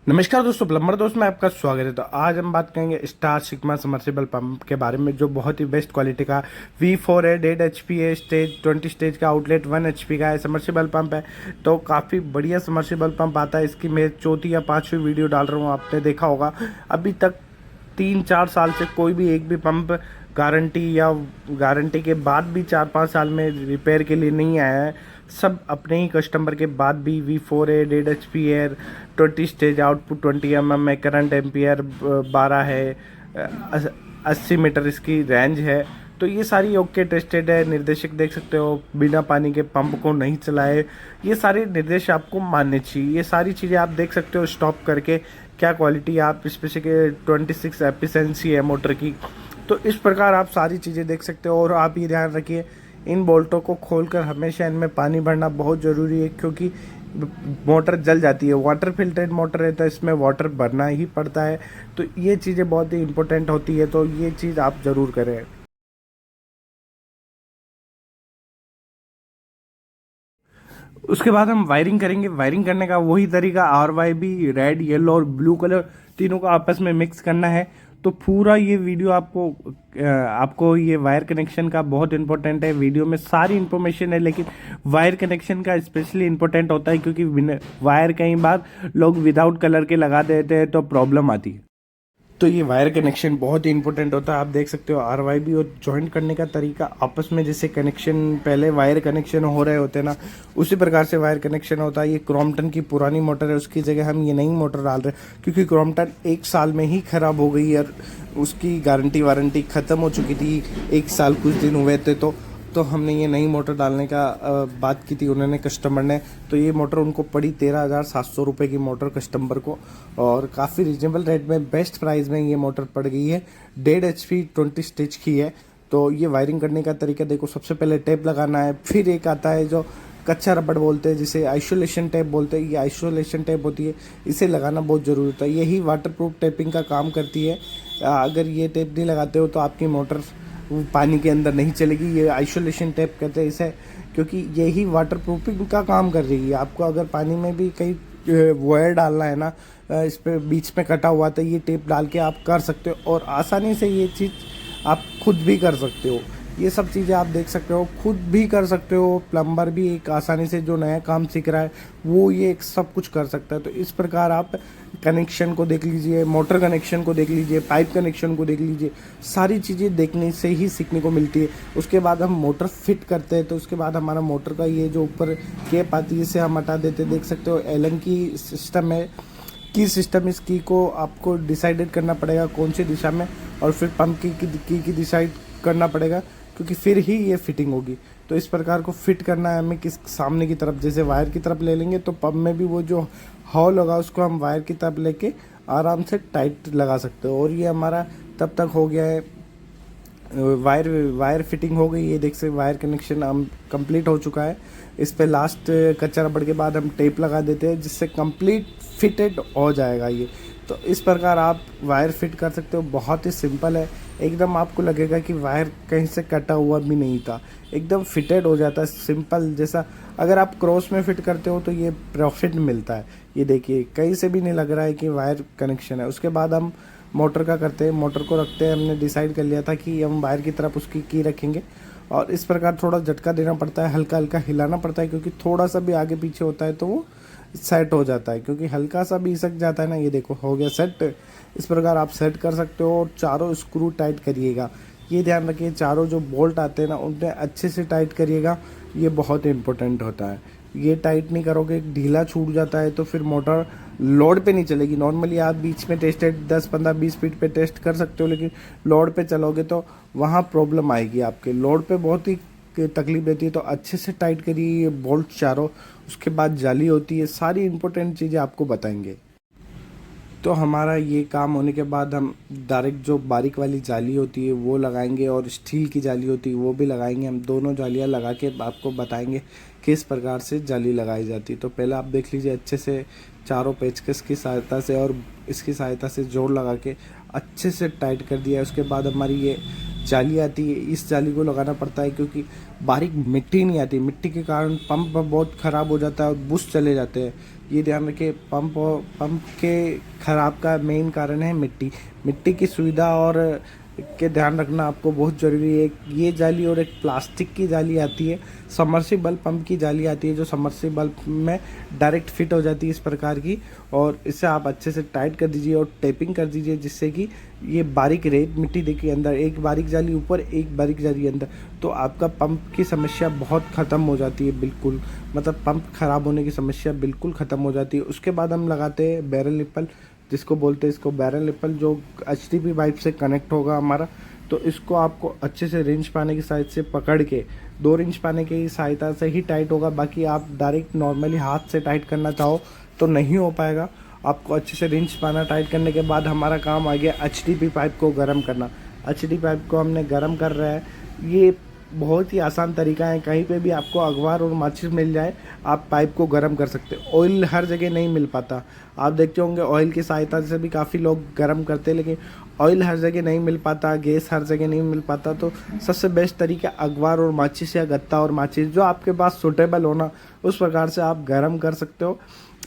नमस्कार दोस्तों, प्लम्बर दोस्त में आपका स्वागत है। तो आज हम बात करेंगे स्टार सिग्मा सबमर्सिबल पंप के बारे में, जो बहुत ही बेस्ट क्वालिटी का V4 है, 1.5 HP है, स्टेज 20 स्टेज का, आउटलेट 1 HP का है, सबमर्सिबल पंप है। तो काफ़ी बढ़िया सबमर्सिबल पंप आता है। इसकी मैं चौथी या पाँचवीं वीडियो डाल रहा हूँ, आपने देखा होगा। अभी तक 3-4 साल से कोई भी एक भी पंप गारंटी के बाद भी 4-5 साल में रिपेयर के लिए नहीं आया है। सब अपने ही कस्टमर के बाद भी V4 है, 1.5 HP है, 20 स्टेज, आउटपुट 20 mm है, करंट एम्पियर 12 है, 80 मीटर इसकी रेंज है। तो ये सारी ओके टेस्टेड है। निर्देशक देख सकते हो, बिना पानी के पंप को नहीं चलाए। ये सारे निर्देश आपको मानने चाहिए। ये सारी चीज़ें आप देख सकते हो स्टॉप करके, क्या क्वालिटी आप स्पेसिफिक 26 एफिशिएंसी है मोटर की। तो इस प्रकार आप सारी चीज़ें देख सकते हो। और आप ये ध्यान रखिए, इन बोल्टों को खोलकर हमेशा इनमें पानी भरना बहुत ज़रूरी है, क्योंकि मोटर जल जाती है। वाटर फिल्टर्ड मोटर है तो इसमें वाटर भरना ही पड़ता है। तो ये चीज़ें बहुत ही इंपॉर्टेंट होती है, तो ये चीज़ आप ज़रूर करें। उसके बाद हम वायरिंग करेंगे। वायरिंग करने का वही तरीका, RYB रेड, येलो और ब्लू कलर तीनों को आपस में मिक्स करना है। तो पूरा ये वीडियो आपको ये वायर कनेक्शन का बहुत इंपॉर्टेंट है। वीडियो में सारी इन्फॉर्मेशन है, लेकिन वायर कनेक्शन का स्पेशली इंपॉर्टेंट होता है, क्योंकि वायर कई बार लोग विदाउट कलर के लगा देते हैं तो प्रॉब्लम आती है। तो ये वायर कनेक्शन बहुत ही इंपॉर्टेंट होता है। आप देख सकते हो RYB और जॉइंट करने का तरीका आपस में, जैसे कनेक्शन पहले वायर कनेक्शन हो रहे होते हैं ना, उसी प्रकार से वायर कनेक्शन होता है। ये क्रॉम्पटन की पुरानी मोटर है, उसकी जगह हम ये नई मोटर डाल रहे हैं, क्योंकि क्रॉम्पटन 1 साल में ही ख़राब हो गई और उसकी गारंटी वारंटी ख़त्म हो चुकी थी। 1 साल कुछ दिन हुए थे, तो हमने ये नई मोटर डालने का बात की थी उन्होंने, कस्टमर ने। तो ये मोटर उनको पड़ी 13,700 रुपये की मोटर कस्टमर को, और काफ़ी रिजनेबल रेट में, बेस्ट प्राइस में ये मोटर पड़ गई है। 1.5 HP 20 स्टिच की है। तो ये वायरिंग करने का तरीका देखो, सबसे पहले टेप लगाना है। फिर एक आता है जो कच्चा रबड़ बोलते हैं, जिसे आइसोलेशन टेप बोलते हैं। ये आइसोलेशन टेप होती है, इसे लगाना बहुत ज़रूरी होता है। यही वाटरप्रूफ टेपिंग का काम करती है। अगर ये टेप नहीं लगाते हो तो आपकी मोटर पानी के अंदर नहीं चलेगी। ये आइसोलेशन टेप कहते हैं इसे, क्योंकि यही वाटर प्रूफिंग का काम कर रही है। आपको अगर पानी में भी कहीं वायर डालना है ना, इस पे बीच में कटा हुआ, तो ये टेप डाल के आप कर सकते हो, और आसानी से ये चीज़ आप खुद भी कर सकते हो। ये सब चीज़ें आप देख सकते हो, खुद भी कर सकते हो। प्लम्बर भी एक आसानी से जो नया काम सीख रहा है वो ये सब कुछ कर सकता है। तो इस प्रकार आप कनेक्शन को देख लीजिए, मोटर कनेक्शन को देख लीजिए, पाइप कनेक्शन को देख लीजिए। सारी चीज़ें देखने से ही सीखने को मिलती है। उसके बाद हम मोटर फिट करते हैं, तो उसके बाद हमारा मोटर का ये जो ऊपर केप आती है इसे हम हटा देते हैं। देख सकते हो एलन की सिस्टम है, की सिस्टम। इस की को आपको डिसाइडेड करना पड़ेगा कौन सी दिशा में, और फिर पंप की डिसाइड करना पड़ेगा, क्योंकि फिर ही ये फिटिंग होगी। तो इस प्रकार को फिट करना है हमें किस सामने की तरफ, जैसे वायर की तरफ ले लेंगे तो पंप में भी वो जो हॉल होगा उसको हम वायर की तरफ लेके आराम से टाइट लगा सकते हो। और ये हमारा तब तक हो गया है, वायर फिटिंग हो गई। ये देख सकते वायर कनेक्शन हम कंप्लीट हो चुका है। इस पे लास्ट कच्चा रबड़ के बाद हम टेप लगा देते हैं, जिससे कंप्लीट फिटेड हो जाएगा ये। तो इस प्रकार आप वायर फिट कर सकते हो। बहुत ही सिंपल है एकदम। आपको लगेगा कि वायर कहीं से कटा हुआ भी नहीं था, एकदम फिटेड हो जाता है सिंपल। जैसा अगर आप क्रॉस में फिट करते हो तो ये प्रॉफिट मिलता है। ये देखिए कहीं से भी नहीं लग रहा है कि वायर कनेक्शन है। उसके बाद हम मोटर का करते हैं, मोटर को रखते हैं। हमने डिसाइड कर लिया था कि हम वायर की तरफ उसकी की रखेंगे, और इस प्रकार थोड़ा झटका देना पड़ता है, हल्का हल्का हिलाना पड़ता है, क्योंकि थोड़ा सा भी आगे पीछे होता है तो वो सेट हो जाता है। क्योंकि हल्का सा भी इसक जाता है ना, ये देखो हो गया सेट। इस प्रकार आप सेट कर सकते हो। और चारों स्क्रू टाइट करिएगा, ये ध्यान रखिए। चारों जो बोल्ट आते हैं ना उन्हें अच्छे से टाइट करिएगा, ये बहुत इंपॉर्टेंट होता है। ये टाइट नहीं करोगे, ढीला छूट जाता है तो फिर मोटर लोड पे नहीं चलेगी। नॉर्मली आप बीच में टेस्टेड 10, 15, 20 फीट पे टेस्ट कर सकते हो, लेकिन लोड पे चलोगे तो वहाँ प्रॉब्लम आएगी आपके। लोड पे बहुत ही तकलीफ देती है। तो अच्छे से टाइट करिए ये बोल्ट चारों। उसके बाद जाली होती है, सारी इंपॉर्टेंट चीज़ें आपको बताएंगे। तो हमारा ये काम होने के बाद हम डायरेक्ट जो बारीक वाली जाली होती है वो लगाएंगे, और स्टील की जाली होती है वो भी लगाएंगे। हम दोनों जालियाँ लगा के आपको बताएंगे किस प्रकार से जाली लगाई जाती है। तो पहले आप देख लीजिए अच्छे से, चारों पेचकस की सहायता से और इसकी सहायता से जोड़ लगा के अच्छे से टाइट कर दिया है। उसके बाद हमारी ये जाली आती है, इस जाली को लगाना पड़ता है क्योंकि बारीक मिट्टी नहीं आती। मिट्टी के कारण पंप बहुत ख़राब हो जाता है और बुश चले जाते हैं। ये ध्यान रखिए, पंप के ख़राब का मेन कारण है मिट्टी। मिट्टी की सुविधा और के ध्यान रखना आपको बहुत ज़रूरी है। ये जाली और एक प्लास्टिक की जाली आती है, सबमर्सिबल पंप की जाली आती है जो सबमर्सिबल में डायरेक्ट फिट हो जाती है इस प्रकार की, और इसे आप अच्छे से टाइट कर दीजिए और टेपिंग कर दीजिए जिससे कि ये बारीक रेत मिट्टी देखिए अंदर, एक बारीक जाली ऊपर एक बारीक जाली अंदर, तो आपका पंप की समस्या बहुत ख़त्म हो जाती है बिल्कुल। मतलब पंप ख़राब होने की समस्या बिल्कुल ख़त्म हो जाती है। उसके बाद हम लगाते हैं बैरल निप्पल, जिसको बोलते हैं इसको बैरल निप्पल, जो एचटीपी पाइप से कनेक्ट होगा हमारा। तो इसको आपको अच्छे से रिंच पाने की साइड से पकड़ के 2 रिंच पाने की सहायता से ही टाइट होगा। बाकी आप डायरेक्ट नॉर्मली हाथ से टाइट करना चाहो तो नहीं हो पाएगा। आपको अच्छे से रिंच पाना। टाइट करने के बाद हमारा काम आ गया एचडीपी पाइप को गर्म करना। एचडीपी पाइप को हमने गर्म कर रहा है। ये बहुत ही आसान तरीका है, कहीं पे भी आपको अखबार और माचिस मिल जाए आप पाइप को गर्म कर सकते हो। ऑयल हर जगह नहीं मिल पाता, आप देखते होंगे ऑयल की सहायता से भी काफ़ी लोग गर्म करते हैं, लेकिन ऑयल हर जगह नहीं मिल पाता, गैस हर जगह नहीं मिल पाता। तो सबसे बेस्ट तरीका अखबार और माचिस या गत्ता और माचिस जो आपके पास सूटेबल होना उस प्रकार से आप गर्म कर सकते हो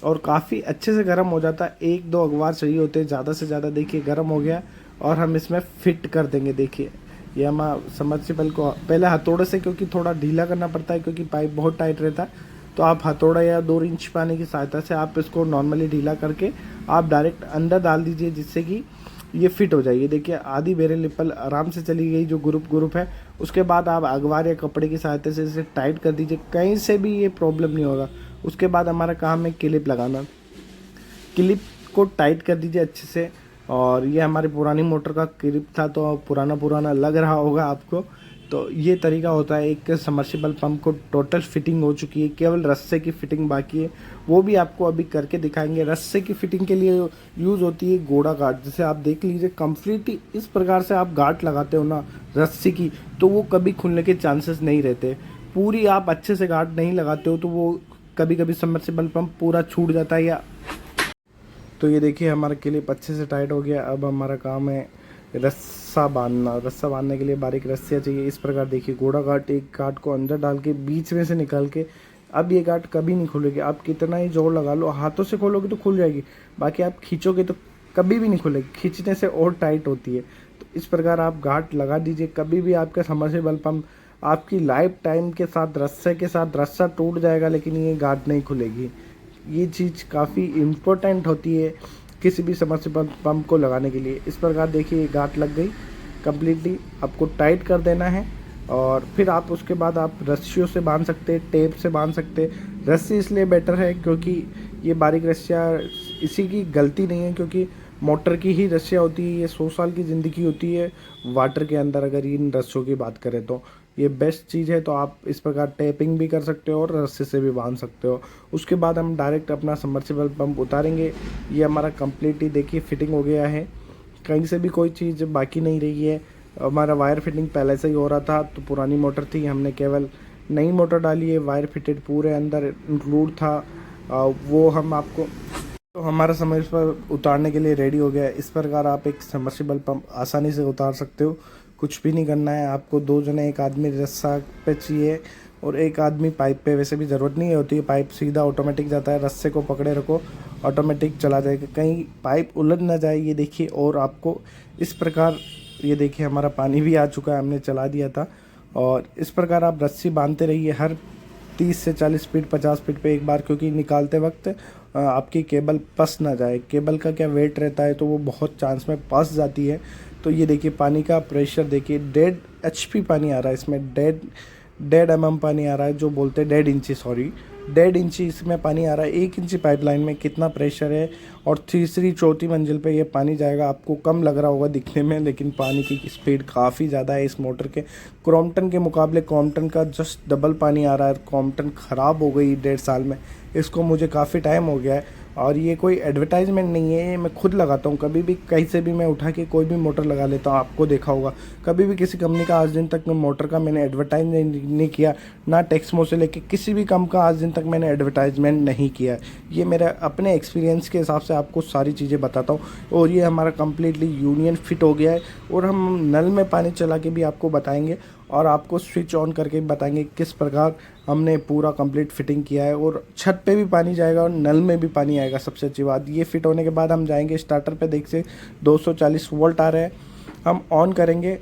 और काफ़ी अच्छे से गर्म हो जाता है। 1-2 अखबार चाहिए होते हैं ज़्यादा से ज़्यादा। देखिए गर्म हो गया और हम इसमें फिट कर देंगे। देखिए ये हम सबमर्सिबल को पहले हथौड़े से, क्योंकि थोड़ा ढीला करना पड़ता है क्योंकि पाइप बहुत टाइट रहता है, तो आप हथौड़ा या 2 इंच पानी की सहायता से आप इसको नॉर्मली ढीला करके आप डायरेक्ट अंदर डाल दीजिए जिससे कि ये फिट हो जाए। ये देखिए आधी बैरल निप्पल आराम से चली गई जो ग्रुप है। उसके बाद आप अखबार या कपड़े की सहायता से इसे टाइट कर दीजिए, कहीं से भी ये प्रॉब्लम नहीं होगा। उसके बाद हमारा काम है क्लिप लगाना। क्लिप को टाइट कर दीजिए अच्छे से। और ये हमारी पुरानी मोटर का क्लिप था तो पुराना लग रहा होगा आपको। तो ये तरीका होता है। एक सबमर्सिबल पंप को टोटल फिटिंग हो चुकी है, केवल रस्से की फिटिंग बाकी है, वो भी आपको अभी करके दिखाएंगे। रस्से की फिटिंग के लिए यूज़ होती है घोड़ा गार्ड, जिसे आप देख लीजिए कम्प्लीटली इस प्रकार से आप गार्ड लगाते हो ना रस्सी की, तो वो कभी खुलने के चांसेस नहीं रहते। पूरी आप अच्छे से गार्ड नहीं लगाते हो तो वो कभी कभी सबमर्सिबल पंप पूरा छूट जाता है या। तो ये देखिए हमारा क्लिप अच्छे से टाइट हो गया। अब हमारा काम है रस्सा बांधना। रस्सा बांधने के लिए बारीक रस्सियाँ चाहिए। इस प्रकार देखिए घोड़ा गार्ड, एक गार्ड को अंदर डाल के बीच में से निकाल के, अब ये गार्ड कभी नहीं खुलेगी। आप कितना ही जोर लगा लो, हाथों से खोलोगे तो खुल जाएगी, बाकी आप खींचोगे तो कभी भी नहीं खुलेगी, खींचने से और टाइट होती है। तो इस प्रकार आप गार्ड लगा दीजिए। कभी भी आपका सबमर्सिबल पंप आपकी लाइफ टाइम के साथ रस्से के साथ रस्सा टूट जाएगा लेकिन ये गार्ड नहीं खुलेगी। ये चीज़ काफ़ी इम्पोर्टेंट होती है किसी भी सबमर्सिबल पंप को लगाने के लिए। इस प्रकार देखिए गांठ लग गई कम्प्लीटली, आपको टाइट कर देना है और फिर आप उसके बाद आप रस्सियों से बांध सकते हैं, टेप से बांध सकते हैं। रस्सी इसलिए बेटर है क्योंकि ये बारीक रस्सियाँ इसी की गलती नहीं है, क्योंकि मोटर की ही रस्सियाँ होती है। ये 100 साल की ज़िंदगी होती है वाटर के अंदर, अगर इन रस्सियों की बात करें तो ये बेस्ट चीज़ है। तो आप इस प्रकार टेपिंग भी कर सकते हो और रस्सी से भी बांध सकते हो। उसके बाद हम डायरेक्ट अपना सबमर्सिबल पंप उतारेंगे। ये हमारा कम्प्लीटली देखिए फिटिंग हो गया है, कहीं से भी कोई चीज़ बाकी नहीं रही है। हमारा वायर फिटिंग पहले से ही हो रहा था, तो पुरानी मोटर थी, हमने केवल नई मोटर डाली है। वायर फिटेड पूरे अंदर इंक्लूड था, वो हम आपको। तो हमारा सबमर्सिबल उतारने के लिए रेडी हो गया है। इस प्रकार आप एक सबमर्सिबल पंप आसानी से उतार सकते हो। कुछ भी नहीं करना है आपको। 2 जने, एक आदमी रस्सा पे चाहिए और एक आदमी पाइप पे। वैसे भी ज़रूरत नहीं होती है, पाइप सीधा ऑटोमेटिक जाता है। रस्से को पकड़े रखो, ऑटोमेटिक चला जाएगा, कहीं पाइप उलझ ना जाए। ये देखिए, और आपको इस प्रकार ये देखिए हमारा पानी भी आ चुका है, हमने चला दिया था। और इस प्रकार आप रस्सी बांधते रहिए हर 30 से 40 फीट 50 फीट पे एक बार, क्योंकि निकालते वक्त आपकी केबल फंस ना जाए। केबल का क्या वेट रहता है तो वो बहुत चांस में फंस जाती है। तो ये देखिए पानी का प्रेशर देखिए, 1.5 HP पानी आ रहा है इसमें, 1.5 mm पानी आ रहा है, जो बोलते हैं 1.5 इंची, सॉरी 1.5 इंची इसमें पानी आ रहा है। 1 इंची पाइपलाइन में कितना प्रेशर है। और तीसरी चौथी मंजिल पे ये पानी जाएगा। आपको कम लग रहा होगा दिखने में, लेकिन पानी की स्पीड काफ़ी ज़्यादा है इस मोटर के। क्रॉम्पटन के मुकाबले क्रॉम्पटन का जस्ट डबल पानी आ रहा है। क्रॉम्पटन ख़राब हो गई 1.5 साल में, इसको मुझे काफ़ी टाइम हो गया है। और ये कोई एडवर्टाइजमेंट नहीं है, ये मैं खुद लगाता हूँ। कभी भी कहीं से भी मैं उठा के कोई भी मोटर लगा लेता हूँ। आपको देखा होगा कभी भी किसी कंपनी का आज दिन तक मैं मोटर का मैंने एडवर्टाइज नहीं किया, ना टेक्समो से लेके किसी भी कंपनी का आज दिन तक मैंने एडवर्टाइजमेंट नहीं किया। ये मेरा अपने एक्सपीरियंस के हिसाब से आपको सारी चीज़ें बताता हूँ। और ये हमारा कम्प्लीटली यूनियन फिट हो गया है, और हम नल में पानी चला के भी आपको बताएंगे और आपको स्विच ऑन करके भी बताएंगे किस प्रकार हमने पूरा कंप्लीट फिटिंग किया है। और छत पे भी पानी जाएगा और नल में भी पानी आएगा। सबसे अच्छी बात ये फिट होने के बाद हम जाएंगे स्टार्टर पे, देख से 240 वोल्ट आ रहा है, हम ऑन करेंगे।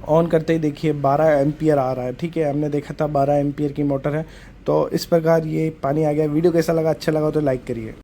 ऑन करते ही देखिए 12 एम्पियर आ रहा है। ठीक है, हमने देखा था 12 एम्पियर की मोटर है। तो इस प्रकार ये पानी आ गया। वीडियो कैसा लगा, अच्छा लगा तो लाइक करिए।